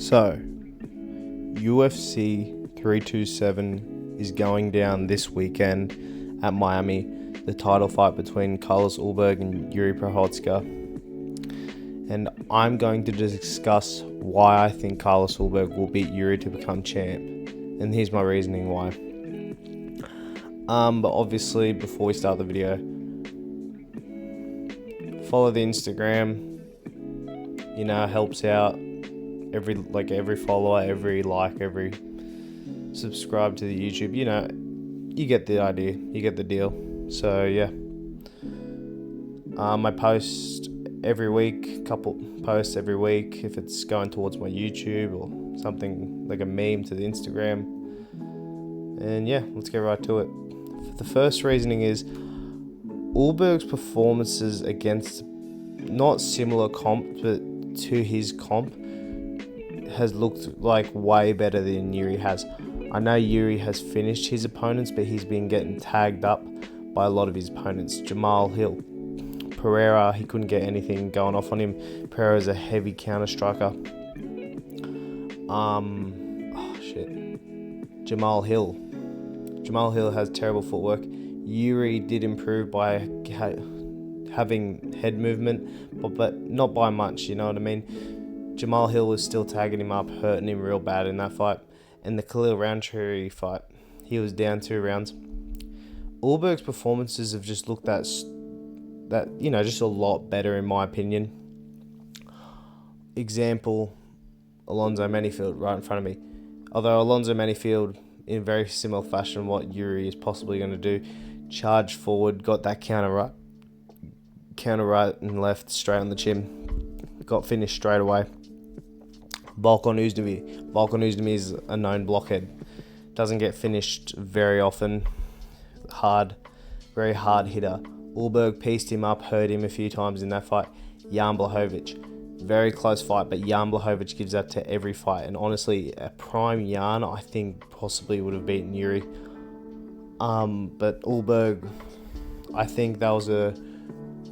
So, UFC 327 is going down this weekend at Miami. The title fight between Carlos Ulberg and Jiri Prochazka. And I'm going to discuss why I think Carlos Ulberg will beat Jiri to become champ. And here's my reasoning why. But obviously, before we start the video, follow the Instagram. Helps out. Every follower, every like, every subscribe to the YouTube. You get the idea. You get the deal. So yeah. I post every week, couple posts every week if it's going towards my YouTube or something like a meme to the Instagram. And yeah, let's get right to it. The first reasoning is Ulberg's performances against not similar comp but to his comp has looked like way better than Jiri has. I know Jiri has finished his opponents, but he's been getting tagged up by a lot of his opponents. Jamal Hill, Pereira, he couldn't get anything going off on him. Pereira's a heavy counter striker. Jamal Hill has terrible footwork. Jiri did improve by having head movement, but not by much, you know what I mean? Jamal Hill was still tagging him up, hurting him real bad in that fight. And the Khalil Roundtree fight, he was down 2 rounds. Ulberg's performances have just looked just a lot better in my opinion. Example, Alonzo Menifield right in front of me. Although Alonzo Menifield, in very similar fashion what Jiri is possibly going to do, charged forward, got that counter right and left straight on the chin, got finished straight away. Volkan Oezdemir is a known blockhead, doesn't get finished very often, very hard hitter. Ulberg pieced him up, hurt him a few times in that fight. Jan Blachowicz, very close fight, but Jan Blachowicz gives that to every fight, and honestly, a prime Jan I think possibly would have beaten Jiri. But Ulberg, I think that was a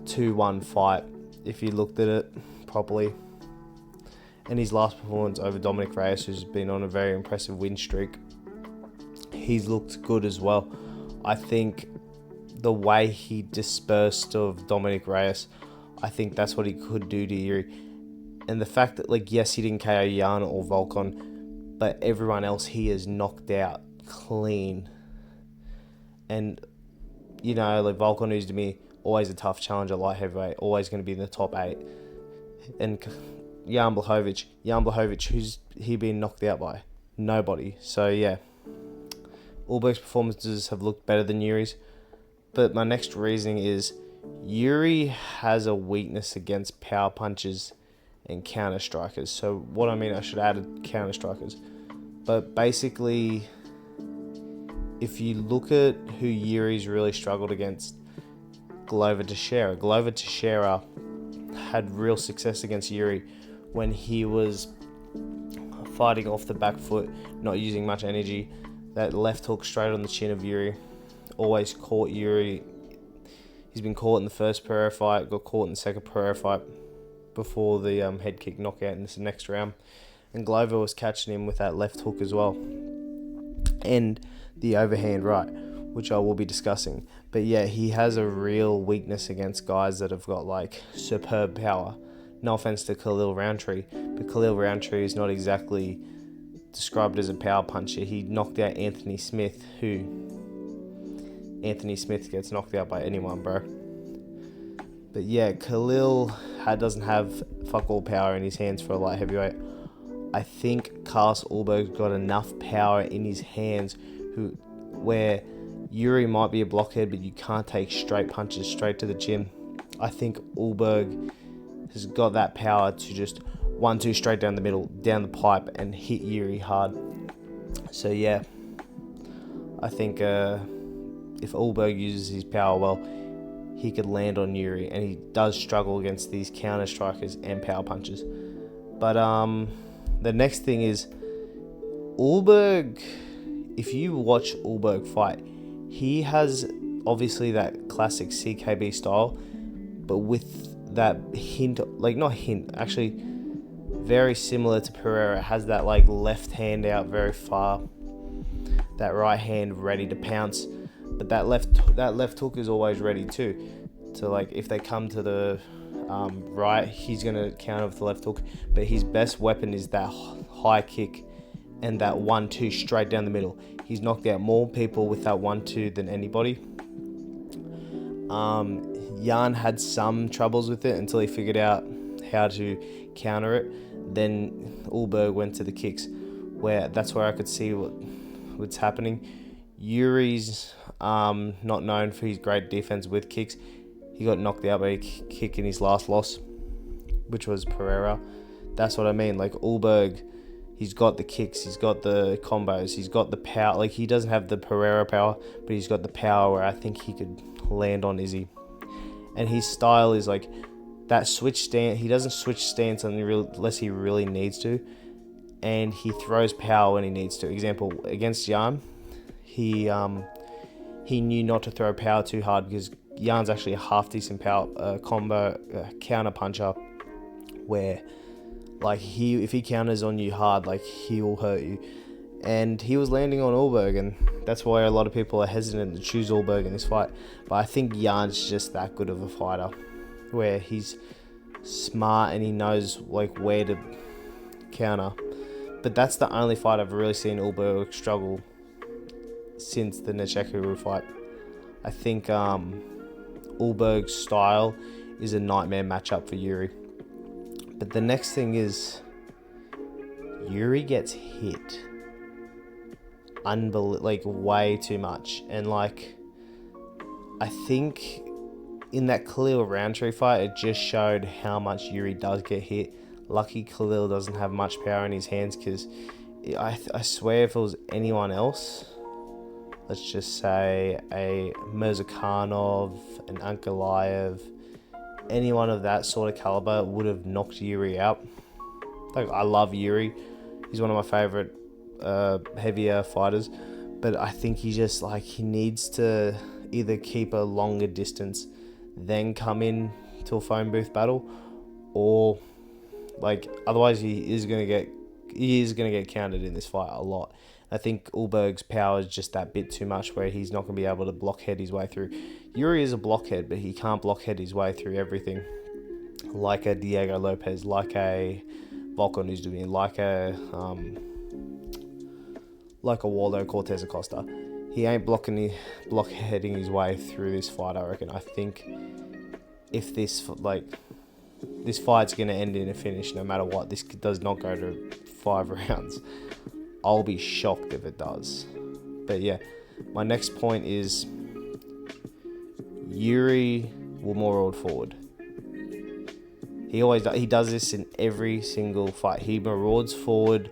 2-1 fight if you looked at it properly. And his last performance over Dominic Reyes, who's been on a very impressive win streak, he's looked good as well. I think the way he dispersed of Dominic Reyes, I think that's what he could do to Jiri. And the fact that, yes, he didn't KO Jan or Volkan, but everyone else he has knocked out clean. And, Volkan Oezdemir, always a tough challenger, light heavyweight, always going to be in the top 8. And Jan Blachowicz, who's he been knocked out by? Nobody. So yeah, Ulberg's performances have looked better than Jiri's. But my next reasoning is Jiri has a weakness against power punches and counter strikers. So what I mean, I should add counter strikers. But basically, if you look at who Jiri's really struggled against, Glover Teixeira had real success against Jiri when he was fighting off the back foot, not using much energy. That left hook straight on the chin of Jiri always caught Jiri. He's been caught in the first Pereira fight, got caught in the second Pereira fight before the head kick knockout in this next round. And Glover was catching him with that left hook as well. And the overhand right, which I will be discussing. But yeah, he has a real weakness against guys that have got superb power. No offense to Khalil Roundtree, but Khalil Roundtree is not exactly described as a power puncher. He knocked out Anthony Smith gets knocked out by anyone, bro. But yeah, Khalil doesn't have fuck all power in his hands for a light heavyweight. I think Carlos Ulberg's got enough power in his hands where Jiri might be a blockhead, but you can't take straight punches straight to the chin. I think Ulberg has got that power to just 1-2 straight down the middle, down the pipe, and hit Jiri hard. So yeah, I think if Ulberg uses his power well, he could land on Jiri, and he does struggle against these counter strikers and power punches. But the next thing is Ulberg. If you watch Ulberg fight, he has obviously that classic CKB style, but with that hint, very similar to Pereira. It has that like left hand out very far, that right hand ready to pounce, but that left hook is always ready too. So like if they come to the right, he's gonna counter with the left hook. But his best weapon is that high kick and that 1-2 straight down the middle. He's knocked out more people with that 1-2 than anybody. Jan had some troubles with it until he figured out how to counter it. Then Ulberg went to the kicks, where that's where I could see what's happening. Jiri's not known for his great defense with kicks. He got knocked out by a kick in his last loss, which was Pereira. That's what I mean. Like Ulberg, he's got the kicks, he's got the combos, he's got the power. Like he doesn't have the Pereira power, but he's got the power where I think he could land on Izzy. And his style is like that switch stance. He doesn't switch stance unless he really needs to, and he throws power when he needs to. Example, against Jan, he knew not to throw power too hard because Jan's actually a half decent power combo counter puncher, where like if he counters on you hard, like he will hurt you. And he was landing on Ulberg, and that's why a lot of people are hesitant to choose Ulberg in this fight. But I think Jan's just that good of a fighter, where he's smart and he knows like where to counter. But that's the only fight I've really seen Ulberg struggle since the Nechekuru fight. I think Ulberg's style is a nightmare matchup for Jiri. But the next thing is Jiri gets hit like way too much, and like I think in that Khalil Roundtree fight it just showed how much Jiri does get hit. Lucky Khalil doesn't have much power in his hands, because I swear if it was anyone else, let's just say a Mirzakhanov, an Ankalaev, anyone of that sort of caliber would have knocked Jiri out. Like I love Jiri, he's one of my favorite heavier fighters, but I think he just like he needs to either keep a longer distance then come in to a phone booth battle, or like otherwise he is gonna get countered in this fight a lot. I think Ulberg's power is just that bit too much where he's not gonna be able to blockhead his way through. Jiri is a blockhead, but he can't blockhead his way through everything like a Diego Lopez, like a Volkan Oezdemir, like a Waldo Cortez Acosta. He ain't blockheading his way through this fight, I reckon. I think if this fight's going to end in a finish no matter what, this does not go to 5 rounds. I'll be shocked if it does. But yeah, my next point is Jiri will maraud forward. He does this in every single fight. He marauds forward,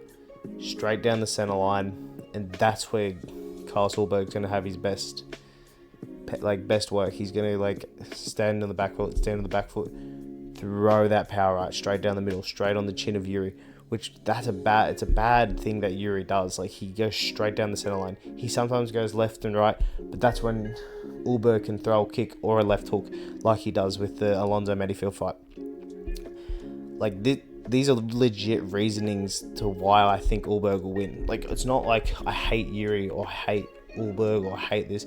straight down the center line, and that's where Carlos Ulberg's going to have his best work. He's going to stand on the back foot, throw that power right straight down the middle, straight on the chin of Jiri, which it's a bad thing that Jiri does. Like he goes straight down the center line. He sometimes goes left and right, but that's when Ulberg can throw a kick or a left hook like he does with the Alonzo Medifield fight. Like these are legit reasonings to why I think Ulberg will win. Like it's not like I hate Jiri or I hate Ulberg or I hate this.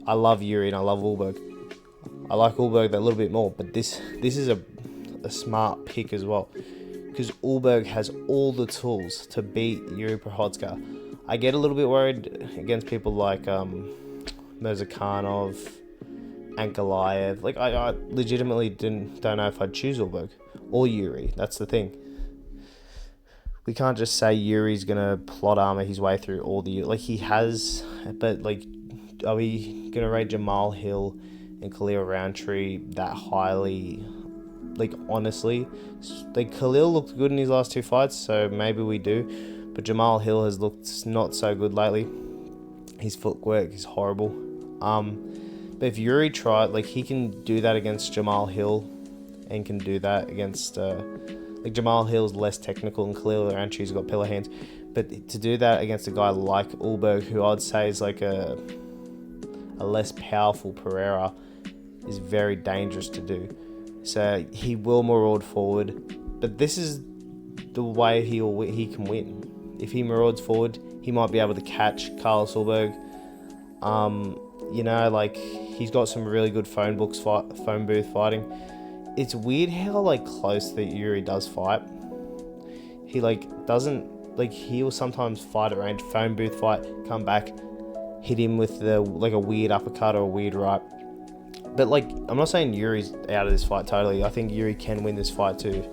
I love Jiri and I love Ulberg. I like Ulberg a little bit more, but this is a smart pick as well, because Ulberg has all the tools to beat Jiri Prochazka. I get a little bit worried against people like Mirzakhanov, Ankalaev. Like I legitimately don't know if I'd choose Ulberg or Jiri. That's the thing. We can't just say Yuri's gonna plot armor his way through all the he has, but like, are we gonna rate Jamal Hill and Khalil Roundtree that highly? Like honestly, like Khalil looked good in his last 2 fights, so maybe we do, but Jamal Hill has looked not so good lately. His footwork is horrible. But if Jiri tried, he can do that against Jamal Hill, and can do that against Jamal Hill's less technical and Khalil Roundtree's got pillar hands, but to do that against a guy like Ulberg, who I'd say is like a less powerful Pereira, is very dangerous to do. So he will maraud forward, but this is the way he can win. If he marauds forward, he might be able to catch Carlos Ulberg. You know, like, he's got some really good phone booth fighting. It's weird how, like, close that Jiri does fight. He, like, doesn't, like, he'll sometimes fight at range, phone booth fight, come back, hit him with a weird uppercut or a weird right. But, like, I'm not saying Yuri's out of this fight totally. I think Jiri can win this fight too,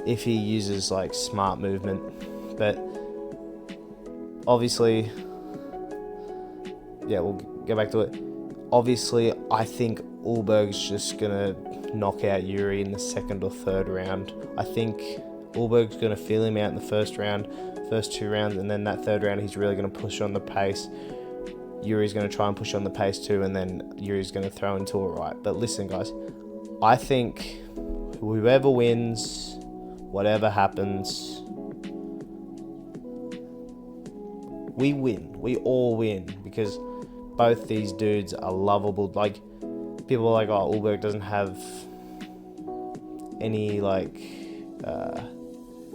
if he uses, like, smart movement. But obviously, yeah, we'll go back to it. Obviously, I think Ulberg's just gonna knock out Jiri in the second or third round. I think Ulberg's gonna feel him out in the first two rounds, and then that third round he's really gonna push on the pace. Yuri's gonna try and push on the pace too, and then Yuri's gonna throw into a right. But listen, guys, I think whoever wins, whatever happens, we win. We all win, because both these dudes are lovable. Like, people are like, oh, Ulberg doesn't have any, like,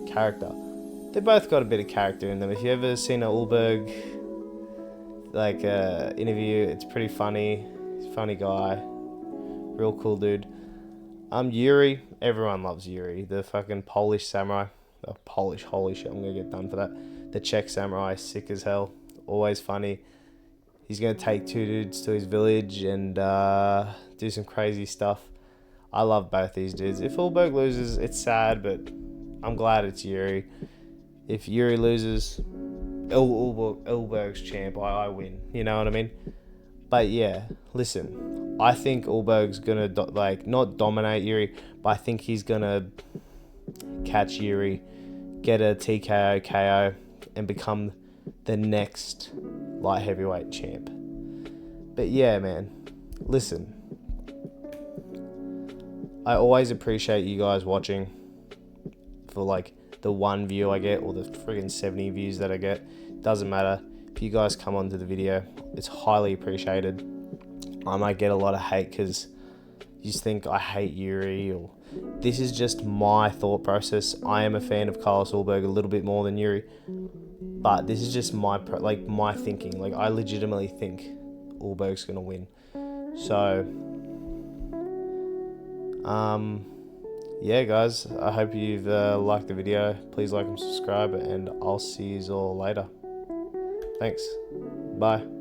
character. They both got a bit of character in them. If you ever seen a Ulberg, like, interview, it's pretty funny. He's a funny guy. Real cool dude. Jiri, everyone loves Jiri. The fucking Polish samurai. Oh, Polish, holy shit, I'm gonna get done for that. The Czech samurai, sick as hell. Always funny. He's going to take two dudes to his village and do some crazy stuff. I love both these dudes. If Ulberg loses, it's sad, but I'm glad it's Jiri. If Jiri loses, Ulberg's champ. I win. You know what I mean? But yeah, listen. I think Ulberg's going to, not dominate Jiri, but I think he's going to catch Jiri, get a TKO, KO, and become the next light heavyweight champ. But yeah, man, listen, I always appreciate you guys watching. For, like, the 1 view I get, or the friggin' 70 views that I get, doesn't matter. If you guys come onto the video, it's highly appreciated. I might get a lot of hate because you just think I hate Jiri, or this is just my thought process. I am a fan of Carlos Ulberg a little bit more than Jiri, but this is just my thinking. Like, I legitimately think Ulberg's gonna win. So, yeah, guys, I hope you've liked the video. Please like and subscribe, and I'll see you all later. Thanks. Bye.